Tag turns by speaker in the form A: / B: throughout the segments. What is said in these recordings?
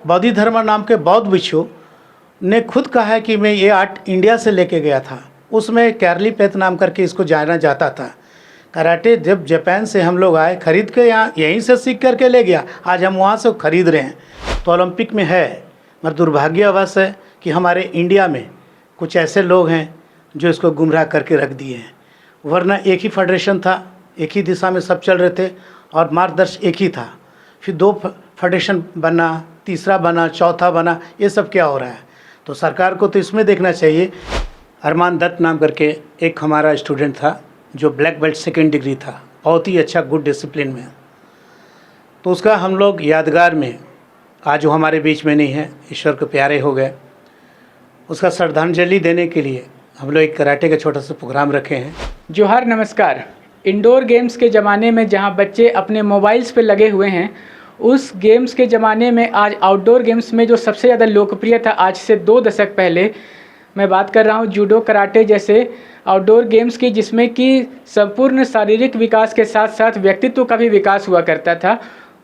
A: बौद्धि धर्म नाम के बौद्ध भिक्षु ने खुद कहा है कि मैं ये आर्ट इंडिया से लेके गया था। उसमें कैरली पेथ नाम करके इसको जाना जाता था। कराटे जब जापान से हम लोग आए खरीद के यहाँ यहीं से सीख करके ले गया, आज हम वहाँ से खरीद रहे हैं। तो ओलंपिक में है, मगर दुर्भाग्यवश है कि हमारे इंडिया में कुछ ऐसे लोग हैं जो इसको गुमराह करके रख दिए हैं। वरना एक ही फेडरेशन था, एक ही दिशा में सब चल रहे थे और मार्गदर्शन एक ही था। फिर दो फेडरेशन बना, तीसरा बना, चौथा बना, ये सब क्या हो रहा है? तो सरकार को तो इसमें देखना चाहिए। अरमान दत्त नाम करके एक हमारा स्टूडेंट था जो ब्लैक बेल्ट सेकेंड डिग्री था, बहुत ही अच्छा गुड डिसिप्लिन में। तो उसका हम लोग यादगार में, आज वो हमारे बीच में नहीं है, ईश्वर के प्यारे हो गए, उसका श्रद्धांजलि देने के लिए हम लोग एक कराटे का छोटा सा प्रोग्राम रखे हैं।
B: जोहार, नमस्कार। इंडोर गेम्स के ज़माने में जहां बच्चे अपने मोबाइल्स पे लगे हुए हैं, उस गेम्स के ज़माने में आज आउटडोर गेम्स में जो सबसे ज़्यादा लोकप्रिय था आज से 2 दशक पहले, मैं बात कर रहा हूं जूडो, कराटे जैसे आउटडोर गेम्स की, जिसमें कि संपूर्ण शारीरिक विकास के साथ साथ व्यक्तित्व का भी विकास हुआ करता था।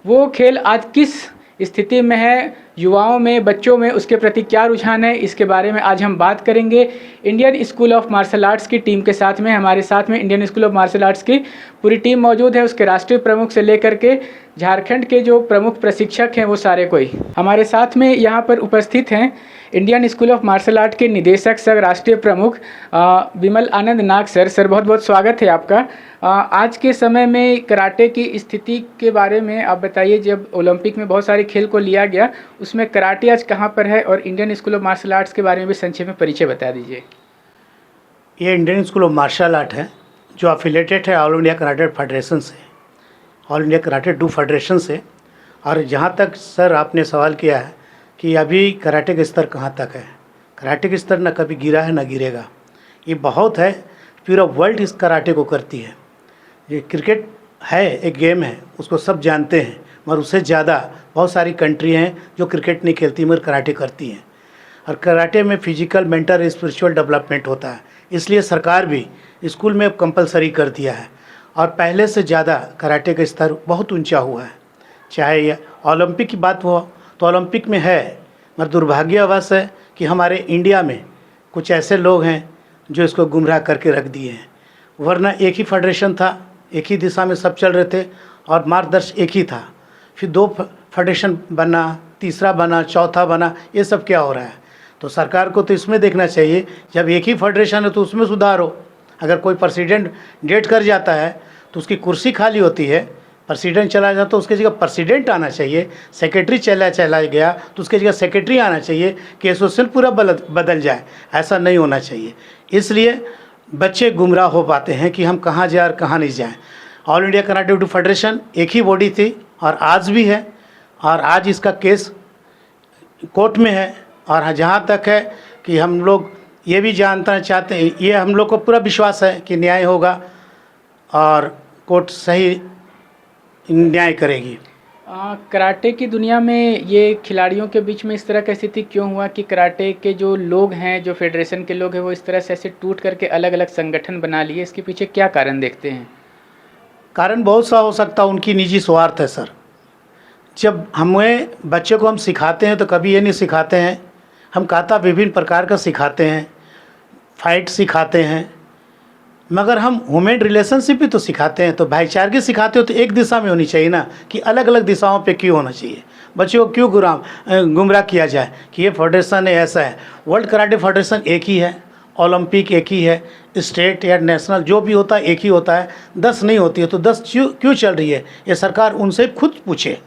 B: वो खेल आज किस स्थिति में है, युवाओं में, बच्चों में उसके प्रति क्या रुझान है, इसके बारे में आज हम बात करेंगे। Indian school of martial arts की टीम के साथ में, हमारे साथ में Indian school of martial arts की पूरी टीम मौजूद है। उसके राष्ट्रीय प्रमुख से लेकर के झारखंड के जो प्रमुख प्रशिक्षक हैं वो सारे कोई हमारे साथ में यहाँ पर उपस्थित हैं। Indian school of martial art के निदेशक सर, राष्ट्रीय प्रमुख विमल आनंद नाग सर बहुत बहुत स्वागत है आपका। आज के समय में कराटे की स्थिति के बारे में आप बताइए। जब ओलंपिक में बहुत सारे खेल को लिया गया, उसमें कराटे आज कहाँ पर है, और Indian school of martial arts के बारे में भी संक्षेप में परिचय बता दीजिए।
A: ये Indian school of martial art है जो एफिलेटेड है ऑल इंडिया कराटे फेडरेशन से, all India karate do federation से। और जहाँ तक सर आपने सवाल किया है कि अभी कराटे का स्तर कहाँ तक है, कराटे का स्तर ना कभी गिरा है ना गिरेगा। ये बहुत है, पूरा वर्ल्ड इस कराटे को करती है। ये क्रिकेट है, एक गेम है, उसको सब जानते हैं, मगर उससे ज़्यादा बहुत सारी कंट्री हैं जो क्रिकेट नहीं खेलती मगर कराटे करती हैं। और कराटे में फिजिकल, मेंटल, स्पिरिचुअल डेवलपमेंट होता है, इसलिए सरकार भी स्कूल में कंपलसरी कर दिया है और पहले से ज़्यादा कराटे का स्तर बहुत ऊंचा हुआ है। चाहे ये ओलंपिक की बात हो तो ओलंपिक में है, मगर दुर्भाग्यवश है कि हमारे इंडिया में कुछ ऐसे लोग हैं जो इसको गुमराह करके रख दिए हैं। वरना एक ही फेडरेशन था, एक ही दिशा में सब चल रहे थे और मार्गदर्शन एक ही था। फिर दो फेडरेशन बना, तीसरा बना, चौथा बना, ये सब क्या हो रहा है? तो सरकार को तो इसमें देखना चाहिए। जब एक ही फेडरेशन है तो उसमें सुधार हो। अगर कोई प्रेसिडेंट डेट कर जाता है तो उसकी कुर्सी खाली होती है, प्रेसिडेंट चला जाता तो उसकी जगह प्रेसिडेंट आना चाहिए। सेक्रेटरी चला गया तो उसकी जगह सेक्रेटरी आना चाहिए कि एसोसिएशन पूरा बदल जाए। ऐसा नहीं होना चाहिए। इसलिए बच्चे गुमराह हो पाते हैं कि हम कहाँ जाए और कहाँ नहीं जाएं। All India karate do federation एक ही बॉडी थी और आज भी है, और आज इसका केस कोर्ट में है। और जहाँ तक है कि हम लोग ये भी जानना चाहते हैं, ये हम लोग को पूरा विश्वास है कि न्याय होगा और कोर्ट सही न्याय करेगी।
B: कराटे की दुनिया में ये खिलाड़ियों के बीच में इस तरह की स्थिति क्यों हुआ कि कराटे के जो लोग हैं, जो फेडरेशन के लोग हैं, वो इस तरह से ऐसे टूट करके अलग अलग संगठन बना लिए? इसके पीछे क्या कारण देखते हैं?
A: कारण बहुत सा हो सकता है, उनकी निजी स्वार्थ है सर। जब हमें बच्चे को हम सिखाते हैं तो कभी ये नहीं सिखाते हैं, हम काता विभिन्न प्रकार का सिखाते हैं, फाइट सिखाते हैं, मगर हम ह्यूमन रिलेशनशिप भी तो सिखाते हैं। तो भाईचारगी सिखाते हो तो एक दिशा में होनी चाहिए ना, कि अलग अलग दिशाओं पे क्यों होना चाहिए? बच्चों को क्यों गुमराह किया जाए कि ये फेडरेशन है, ऐसा है? वर्ल्ड कराटे फेडरेशन एक ही है, ओलंपिक एक ही है, स्टेट या नेशनल जो भी होता है एक ही होता है। 10 नहीं होती है तो 10 क्यों चल रही है? ये सरकार उनसे खुद पूछे,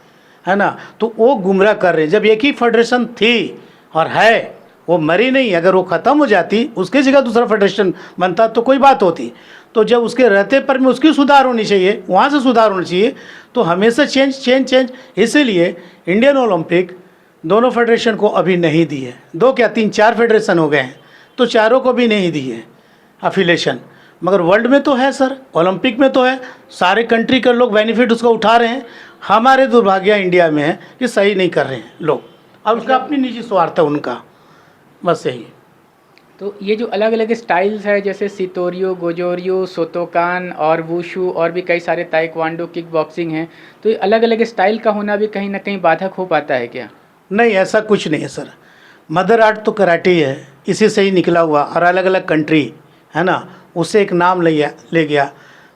A: है ना। तो वो गुमराह कर रहे हैं। जब एक ही फेडरेशन थी और है, वो मरी नहीं। अगर वो ख़त्म हो जाती, उसकी जगह दूसरा फेडरेशन बनता तो कोई बात होती। तो जब उसके रहते पर में उसकी सुधार होनी चाहिए, वहाँ से सुधार होना चाहिए। तो हमेशा चेंज। इसीलिए इंडियन ओलंपिक दोनों फेडरेशन को अभी नहीं दी है। 2 क्या 3-4 फेडरेशन हो गए हैं, तो चारों को भी नहीं दी है अफिलेशन। मगर वर्ल्ड में तो है सर, ओलंपिक में तो है, सारे कंट्री के लोग बेनिफिट उसका उठा रहे हैं। हमारे दुर्भाग्य इंडिया में है कि सही नहीं कर रहे हैं लोग, और उसका अपनी निजी स्वार्थ है उनका, बस यही।
B: तो ये जो अलग अलग स्टाइल्स है, जैसे सितोरियो, गोजोरियो, सोतोकान और वुशु और भी कई सारे ताइक्वांडो, किक बॉक्सिंग हैं, तो ये अलग अलग स्टाइल का होना भी कहीं ना कहीं बाधक हो पाता है क्या?
A: नहीं, ऐसा कुछ नहीं है सर। मदर आर्ट तो कराटे ही है, इसी से ही निकला हुआ, और अलग अलग कंट्री है ना, उससे एक नाम ले गया।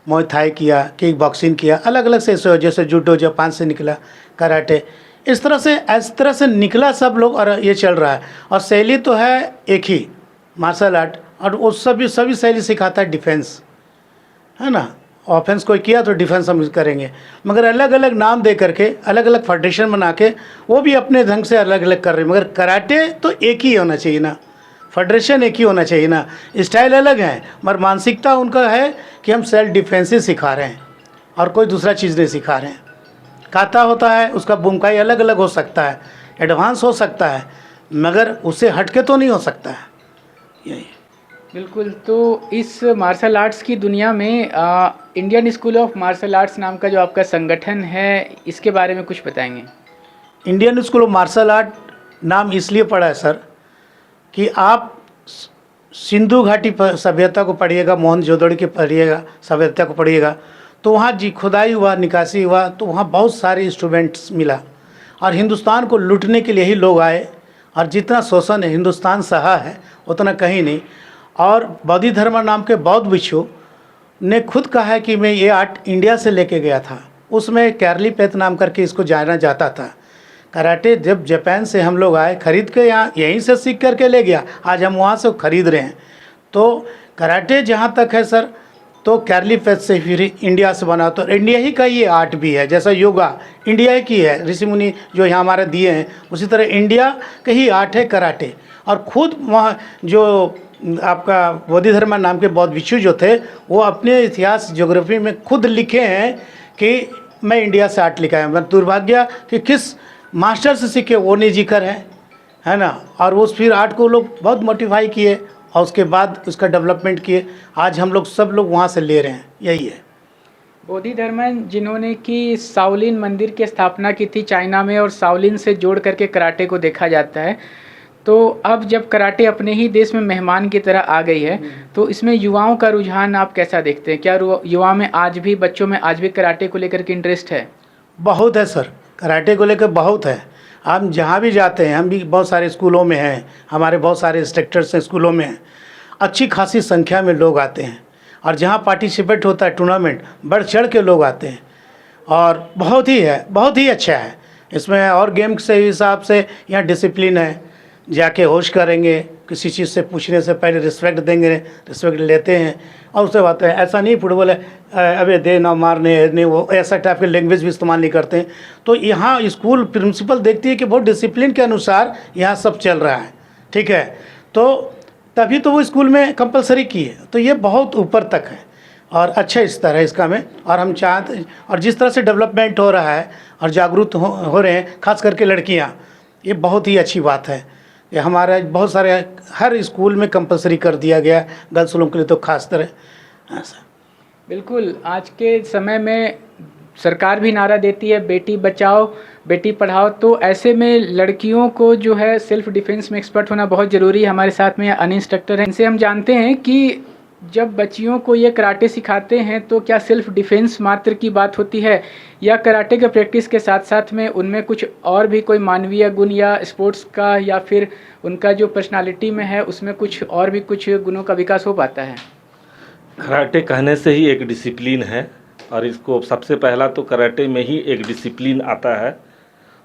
A: मुay थाई किया, किक बॉक्सिंग किया, अलग अलग से जैसे जूडो जापान से निकला, कराटे, इस तरह से निकला सब लोग, और ये चल रहा है। और शैली तो है एक ही, मार्शल आर्ट, और वो सभी शैली सिखाता है डिफेंस, है ना। ऑफेंस कोई किया तो डिफेंस हम करेंगे, मगर अलग अलग नाम दे करके, अलग अलग फेडरेशन बना के, वो भी अपने ढंग से अलग अलग कर रहे हैं। मगर कराटे तो एक ही होना चाहिए ना, फेडरेशन एक ही होना चाहिए ना। स्टाइल अलग है, मगर मानसिकता उनका है कि हम सेल्फ डिफेंस ही सिखा रहे हैं, और कोई दूसरा चीज़ नहीं सिखा रहे हैं। काता होता है, उसका बुमकाई अलग अलग हो सकता है, एडवांस हो सकता है, मगर उससे हटके तो नहीं हो सकता है। यही
B: बिल्कुल। तो इस मार्शल आर्ट्स की दुनिया में Indian school of martial arts नाम का जो आपका संगठन है, इसके बारे में कुछ बताएंगे?
A: Indian school of martial art नाम इसलिए पड़ा है सर कि आप सिंधु घाटी सभ्यता को पढ़िएगा, मोहनजोदड़ो की पढ़िएगा, सभ्यता को पढ़िएगा, तो वहाँ जी खुदाई हुआ, निकासी हुआ, तो वहाँ बहुत सारे इंस्ट्रूमेंट्स मिला, और हिंदुस्तान को लूटने के लिए ही लोग आए, और जितना शोषण हिंदुस्तान सहा है उतना कहीं नहीं। और बौद्धि धर्म नाम के बौद्ध भिक्षु ने खुद कहा है कि मैं ये आर्ट इंडिया से लेके गया था, उसमें कैरली पेथ नाम करके इसको जाना जाता था। कराटे जब जापान से हम लोग आए, खरीद के यहाँ यहीं से सीख करके ले गया, आज हम वहाँ से खरीद रहे हैं। तो कराटे जहाँ तक है सर, तो कैरली पेथ से फिर इंडिया से बना, तो इंडिया ही का ये आर्ट भी है। जैसा योगा इंडिया की है, ऋषि मुनि जो यहाँ हमारे दिए हैं, उसी तरह इंडिया का ही आर्ट है कराटे। और खुद वहाँ जो आपका बोधि धर्म नाम के बौद्ध भिक्षु जो थे, वो अपने इतिहास ज्योग्राफी में खुद लिखे हैं कि मैं इंडिया से आर्ट लिखा है। मैं दुर्भाग्य कि किस मास्टर से सीखे वो नहीं जिक्र है ना। और उस फिर आर्ट को लोग बहुत मोटिफाई किए, और उसके बाद उसका डेवलपमेंट किए, आज हम लोग सब लोग वहाँ से ले रहे हैं। यही है
B: बोधि धर्मन, जिन्होंने कि शाओलिन मंदिर की स्थापना की थी चाइना में, और शाओलिन से जोड़ करके कराटे को देखा जाता है। तो अब जब कराटे अपने ही देश में मेहमान की तरह आ गई है, तो इसमें युवाओं का रुझान आप कैसा देखते हैं? क्या युवा में आज भी, बच्चों में आज भी कराटे को लेकर के इंटरेस्ट है?
A: बहुत है सर, कराटे को लेकर बहुत है। हम जहाँ भी जाते हैं, हम भी बहुत सारे स्कूलों में हैं, हमारे बहुत सारे इंस्ट्रक्टर्स हैं स्कूलों में हैं, अच्छी खासी संख्या में लोग आते हैं, और जहाँ पार्टिसिपेट होता है टूर्नामेंट, बढ़ चढ़ के लोग आते हैं, और बहुत ही अच्छा है इसमें। और गेम के हिसाब से यहाँ डिसिप्लिन है, जाके होश करेंगे, किसी चीज़ से पूछने से पहले रिस्पेक्ट देंगे, रिस्पेक्ट लेते हैं, और उससे बात है। ऐसा नहीं फुटबॉल है अबे दे ना मारने नहीं, वो ऐसा टाइप के लैंग्वेज भी इस्तेमाल नहीं करते हैं। तो यहाँ स्कूल प्रिंसिपल देखती है कि बहुत डिसिप्लिन के अनुसार यहाँ सब चल रहा है, ठीक है, तो तभी तो वो स्कूल में कंपलसरी की है। तो ये बहुत ऊपर तक है, और अच्छा स्तर है इसका में। और हम चाहते, और जिस तरह से डेवलपमेंट हो रहा है और जागरूक हो रहे हैं, खास करके लड़कियाँ, ये बहुत ही अच्छी बात है। ये हमारे बहुत सारे हर स्कूल में कंपलसरी कर दिया गया, गर्ल्स लोगों के लिए तो खास तरह ऐसा।
B: बिल्कुल, आज के समय में सरकार भी नारा देती है बेटी बचाओ बेटी पढ़ाओ, तो ऐसे में लड़कियों को जो है सेल्फ डिफेंस में एक्सपर्ट होना बहुत ज़रूरी है। हमारे साथ में अन इंस्ट्रक्टर हैं, इनसे हम जानते हैं कि जब बच्चियों को ये कराटे सिखाते हैं तो क्या सिर्फ डिफेंस मात्र की बात होती है, या कराटे के प्रैक्टिस के साथ साथ में उनमें कुछ और भी कोई मानवीय गुण या स्पोर्ट्स का, या फिर उनका जो पर्सनालिटी में है उसमें कुछ और भी कुछ गुणों का विकास हो पाता है?
C: कराटे कहने से ही एक डिसिप्लिन है, और इसको सबसे पहला तो कराटे में ही एक डिसिप्लिन आता है,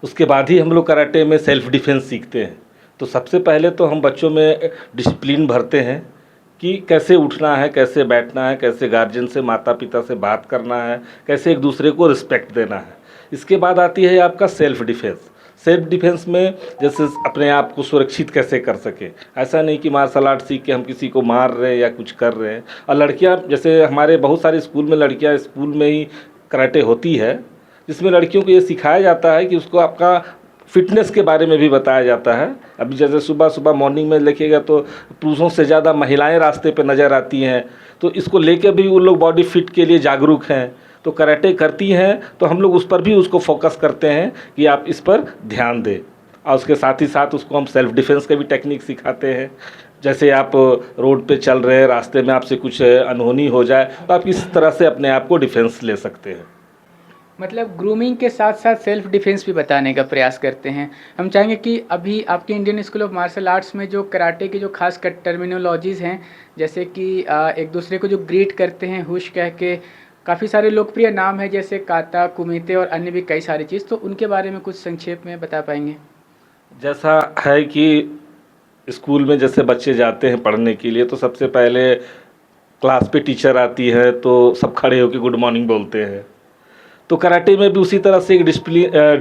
C: उसके बाद ही हम लोग कराटे में सेल्फ डिफेंस सीखते हैं। तो सबसे पहले तो हम बच्चों में डिसिप्लिन भरते हैं कि कैसे उठना है, कैसे बैठना है, कैसे गार्जियन से, माता पिता से बात करना है, कैसे एक दूसरे को रिस्पेक्ट देना है। इसके बाद आती है आपका सेल्फ डिफेंस। सेल्फ डिफेंस में जैसे अपने आप को सुरक्षित कैसे कर सके, ऐसा नहीं कि मार्शल आर्ट सीख के हम किसी को मार रहे हैं या कुछ कर रहे हैं। और लड़कियां, जैसे हमारे बहुत सारे स्कूल में लड़कियां स्कूल में ही कराटे होती है, जिसमें लड़कियों को ये सिखाया जाता है कि उसको आपका फिटनेस के बारे में भी बताया जाता है। अभी जैसे सुबह सुबह मॉर्निंग में लिखिएगा तो पुरुषों से ज़्यादा महिलाएं रास्ते पे नज़र आती हैं, तो इसको लेके भी वो लोग बॉडी फिट के लिए जागरूक हैं। तो कराटे करती हैं तो हम लोग उस पर भी उसको फोकस करते हैं कि आप इस पर ध्यान दें, और उसके साथ ही साथ उसको हम सेल्फ डिफेंस का भी टेक्निक सिखाते हैं। जैसे आप रोड पे चल रहे हैं, रास्ते में आपसे कुछ अनहोनी हो जाए तो आप किस तरह से अपने आप को डिफेंस ले सकते हैं।
B: मतलब ग्रूमिंग के साथ साथ सेल्फ डिफेंस भी बताने का प्रयास करते हैं। हम चाहेंगे कि अभी आपके Indian school of martial arts में जो कराटे की जो खास कर टर्मिनोलॉजीज़ हैं, जैसे कि एक दूसरे को जो ग्रीट करते हैं हुश कह के, काफ़ी सारे लोकप्रिय नाम हैं जैसे काता, कुमिते और अन्य भी कई सारी चीज़, तो उनके बारे में कुछ संक्षेप में बता पाएंगे?
C: जैसा है कि स्कूल में जैसे बच्चे जाते हैं पढ़ने के लिए, तो सबसे पहले क्लास पे टीचर आती है तो सब खड़े होकर गुड मॉर्निंग बोलते हैं। तो कराटे में भी उसी तरह से एक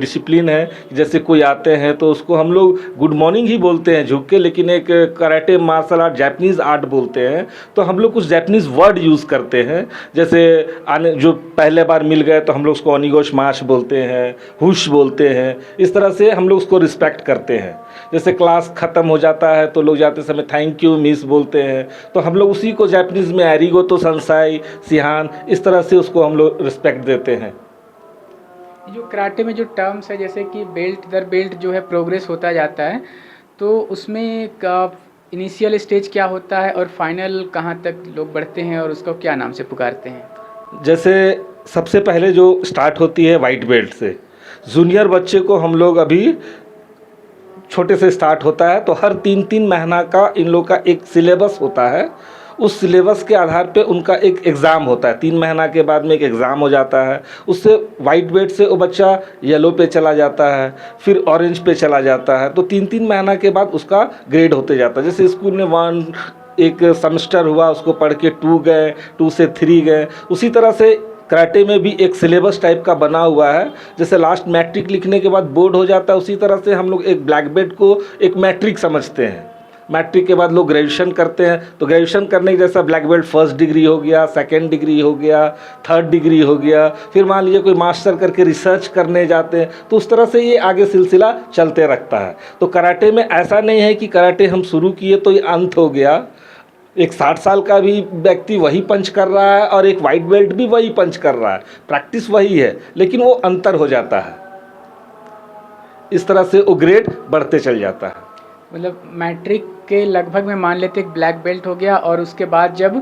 C: डिसिप्लिन है। जैसे कोई आते हैं तो उसको हम लोग गुड मॉर्निंग ही बोलते हैं झुक के, लेकिन एक karate martial art Japanese art बोलते हैं तो हम लोग कुछ जापानीज़ वर्ड यूज़ करते हैं। जैसे आने जो पहले बार मिल गए तो हम लोग उसको ओनिगोश माश बोलते हैं, हुश बोलते हैं। इस तरह से हम लोग उसको रिस्पेक्ट करते हैं। जैसे क्लास ख़त्म हो जाता है तो लोग जाते समय थैंक यू मिस बोलते हैं, तो हम लोग उसी को जापानीज़ में एरिगो तो संसाई सिहान, इस तरह से उसको हम लोग रिस्पेक्ट देते हैं।
B: जो कराटे में जो टर्म्स है जैसे कि बेल्ट दर बेल्ट जो है प्रोग्रेस होता जाता है, तो उसमें इनिशियल स्टेज क्या होता है और फाइनल कहाँ तक लोग बढ़ते हैं और उसको क्या नाम से पुकारते हैं?
C: जैसे सबसे पहले जो स्टार्ट होती है वाइट बेल्ट से, जूनियर बच्चे को हम लोग अभी छोटे से स्टार्ट होता है, तो हर 3-3 महीना का इन लोग का एक सिलेबस होता है। उस सिलेबस के आधार पे उनका एक एग्ज़ाम होता है। 3 महीना के बाद में एक एग्ज़ाम हो जाता है। उससे वाइट बेल्ट से वो बच्चा येलो पे चला जाता है, फिर ऑरेंज पे चला जाता है। तो 3-3 महीना के बाद उसका ग्रेड होते जाता है। जैसे स्कूल में 1 एक सेमेस्टर हुआ, उसको पढ़ के 2 गए, 2 से 3 गए, उसी तरह से कराटे में भी एक सिलेबस टाइप का बना हुआ है। जैसे लास्ट मैट्रिक लिखने के बाद बोर्ड हो जाता है, उसी तरह से हम लोग एक ब्लैक बेल्ट को एक मैट्रिक समझते हैं। मैट्रिक के बाद लोग ग्रेजुएशन करते हैं, तो ग्रेजुएशन करने के जैसा ब्लैक बेल्ट फर्स्ट डिग्री हो गया, सेकंड डिग्री हो गया, थर्ड डिग्री हो गया, फिर मान लीजिए कोई मास्टर करके रिसर्च करने जाते हैं, तो उस तरह से ये आगे सिलसिला चलते रखता है। तो कराटे में ऐसा नहीं है कि कराटे हम शुरू किए तो ये अंत हो गया। एक 60 साल का भी व्यक्ति वही पंच कर रहा है और एक वाइट बेल्ट भी वही पंच कर रहा है, प्रैक्टिस वही है, लेकिन वो अंतर हो जाता है। इस तरह से वो ग्रेड बढ़ते चल जाता है।
B: मतलब मैट्रिक के लगभग में मान लेते एक ब्लैक बेल्ट हो गया, और उसके बाद जब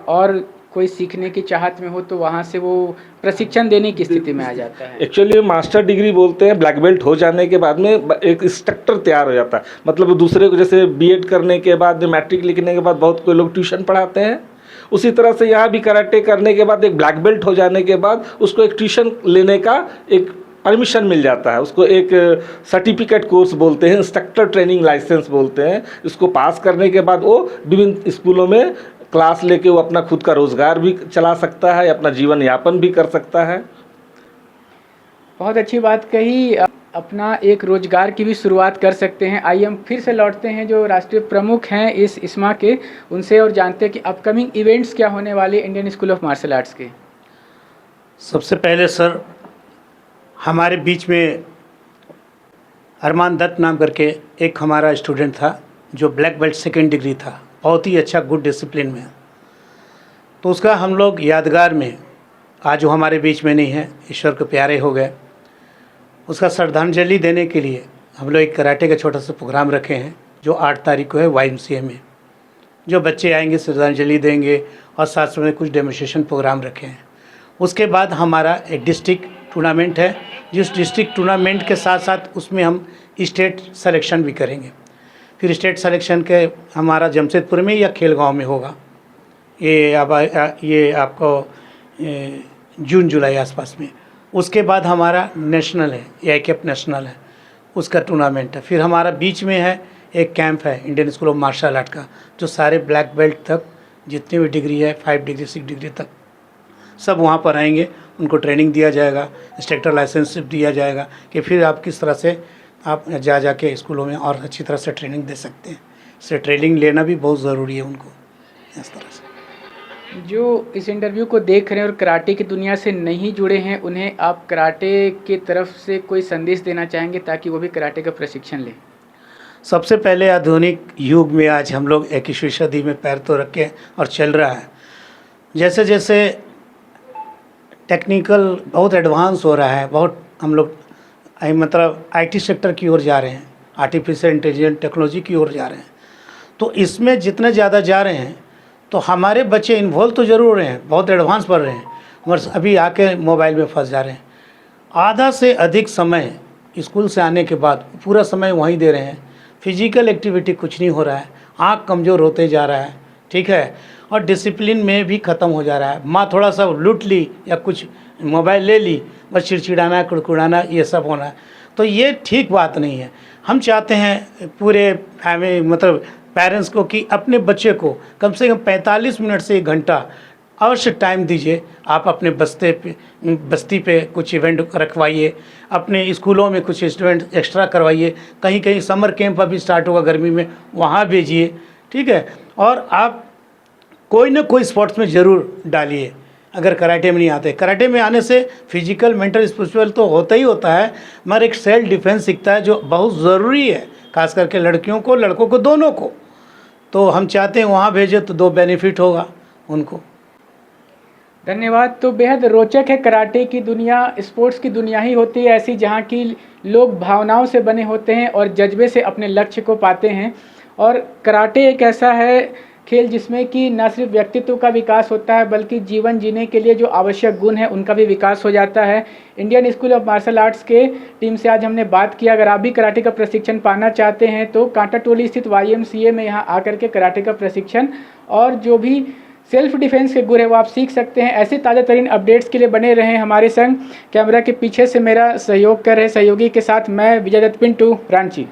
B: और कोई सीखने की चाहत में हो तो वहाँ से वो प्रशिक्षण देने की स्थिति में आ जाता है।
C: एक्चुअली मास्टर डिग्री बोलते हैं। ब्लैक बेल्ट हो जाने के बाद में एक इंस्ट्रक्टर तैयार हो जाता है। मतलब दूसरे को, जैसे बीएड करने के बाद मैट्रिक लिखने के बाद बहुत कोई लोग ट्यूशन पढ़ाते हैं, उसी तरह से यहाँ भी कराटे करने के बाद एक ब्लैक बेल्ट हो जाने के बाद उसको एक ट्यूशन लेने का एक परमिशन मिल जाता है। उसको एक सर्टिफिकेट कोर्स बोलते हैं, इंस्ट्रक्टर ट्रेनिंग लाइसेंस बोलते हैं। इसको पास करने के बाद वो विभिन्न स्कूलों में क्लास लेके वो अपना खुद का रोज़गार भी चला सकता है, अपना जीवन यापन भी कर सकता है।
B: बहुत अच्छी बात कही। अपना एक रोजगार की भी शुरुआत कर सकते हैं। आइए हम फिर से लौटते हैं जो राष्ट्रीय प्रमुख हैं इस ISMA के, उनसे और जानते हैं कि अपकमिंग इवेंट्स क्या होने वाले Indian school of martial arts के।
A: सबसे पहले सर, हमारे बीच में अरमान दत्त नाम करके एक हमारा स्टूडेंट था जो ब्लैक बेल्ट सेकेंड डिग्री था, बहुत ही अच्छा गुड डिसिप्लिन में। तो उसका हम लोग यादगार में, आज वो हमारे बीच में नहीं है, ईश्वर के प्यारे हो गए, उसका श्रद्धांजलि देने के लिए हम लोग एक कराटे का छोटा सा प्रोग्राम रखे हैं जो 8 तारीख को है YMCA में। जो बच्चे आएंगे श्रद्धांजलि देंगे और साथ में कुछ डेमोन्स्ट्रेशन प्रोग्राम रखे हैं। उसके बाद हमारा एक डिस्ट्रिक्ट टूर्नामेंट है, जिस डिस्ट्रिक्ट टूर्नामेंट के साथ साथ उसमें हम स्टेट सिलेक्शन भी करेंगे। फिर स्टेट सिलेक्शन के हमारा जमशेदपुर में या खेलगांव में होगा। ये आपको जून जुलाई आसपास में। उसके बाद हमारा नेशनल है, AICAP नेशनल है, उसका टूर्नामेंट है। फिर हमारा बीच में है एक कैंप है Indian school of martial art का, जो सारे ब्लैक बेल्ट तक जितनी भी डिग्री है 5 डिग्री 6 डिग्री तक सब वहाँ पर आएंगे। उनको ट्रेनिंग दिया जाएगा, इंस्ट्रक्टर लाइसेंस दिया जाएगा कि फिर आप किस तरह से आप जाके स्कूलों में और अच्छी तरह से ट्रेनिंग दे सकते हैं। इससे ट्रेनिंग लेना भी बहुत ज़रूरी है उनको। इस तरह से
B: जो इस इंटरव्यू को देख रहे हैं और कराटे की दुनिया से नहीं जुड़े हैं, उन्हें आप कराटे की तरफ से कोई संदेश देना चाहेंगे ताकि वो भी कराटे का प्रशिक्षण लें?
A: सबसे पहले आधुनिक युग में आज हम लोग 21वीं सदी में पैर तो रखे और चल रहा है। जैसे जैसे टेक्निकल बहुत एडवांस हो रहा है, बहुत हम लोग मतलब IT सेक्टर की ओर जा रहे हैं, आर्टिफिशियल इंटेलिजेंस टेक्नोलॉजी की ओर जा रहे हैं। तो इसमें जितने ज़्यादा जा रहे हैं तो हमारे बच्चे इन्वॉल्व तो ज़रूर हैं, बहुत एडवांस पढ़ रहे हैं, बस अभी आके मोबाइल में फंस जा रहे हैं। आधा से अधिक समय स्कूल से आने के बाद पूरा समय वहीं दे रहे हैं, फिजिकल एक्टिविटी कुछ नहीं हो रहा है, आँख कमज़ोर होते जा रहा है, ठीक है, और डिसिप्लिन में भी ख़त्म हो जा रहा है। माँ थोड़ा सा लूट ली या कुछ मोबाइल ले ली, बस चिड़चिड़ाना, कुड़कुड़ाना, ये सब होना है। तो ये ठीक बात नहीं है। हम चाहते हैं पूरे फैमिली मतलब पेरेंट्स को कि अपने बच्चे को कम से कम 45 मिनट से 1 घंटा अवश्य टाइम दीजिए। आप अपने बस्ती पे कुछ इवेंट रखवाइए, अपने स्कूलों में कुछ इवेंट एक्स्ट्रा करवाइए, कहीं कहीं समर कैंप अभी स्टार्ट होगा गर्मी में, वहाँ भेजिए, ठीक है। और आप कोई ना कोई स्पोर्ट्स में ज़रूर डालिए। अगर कराटे में नहीं आते, कराटे में आने से फिजिकल, मेंटल, स्पिरिचुअल तो होता ही होता है, मगर एक सेल्फ डिफेंस सीखता है जो बहुत ज़रूरी है, खास करके लड़कियों को, लड़कों को, दोनों को। तो हम चाहते हैं वहाँ भेजें तो 2 बेनिफिट होगा उनको।
B: धन्यवाद। तो बेहद रोचक है, कराटे की दुनिया स्पोर्ट्स की दुनिया ही होती है ऐसी जहाँ की लोग भावनाओं से बने होते हैं और जज्बे से अपने लक्ष्य को पाते हैं। और कराटे एक ऐसा है खेल जिसमें कि न सिर्फ व्यक्तित्व का विकास होता है बल्कि जीवन जीने के लिए जो आवश्यक गुण है उनका भी विकास हो जाता है। Indian school of martial arts के टीम से आज हमने बात किया। अगर आप भी कराटे का प्रशिक्षण पाना चाहते हैं तो कांटा टोली स्थित YMCA में यहाँ आकर के कराटे का प्रशिक्षण और जो भी सेल्फ डिफेंस के गुण है वो आप सीख सकते हैं। ऐसे ताज़ा तरीन अपडेट्स के लिए बने रहें हमारे संग। कैमरा के पीछे से मेरा सहयोग कर रहे सहयोगी के साथ मैं विजय दत्त पिंटू, रांची।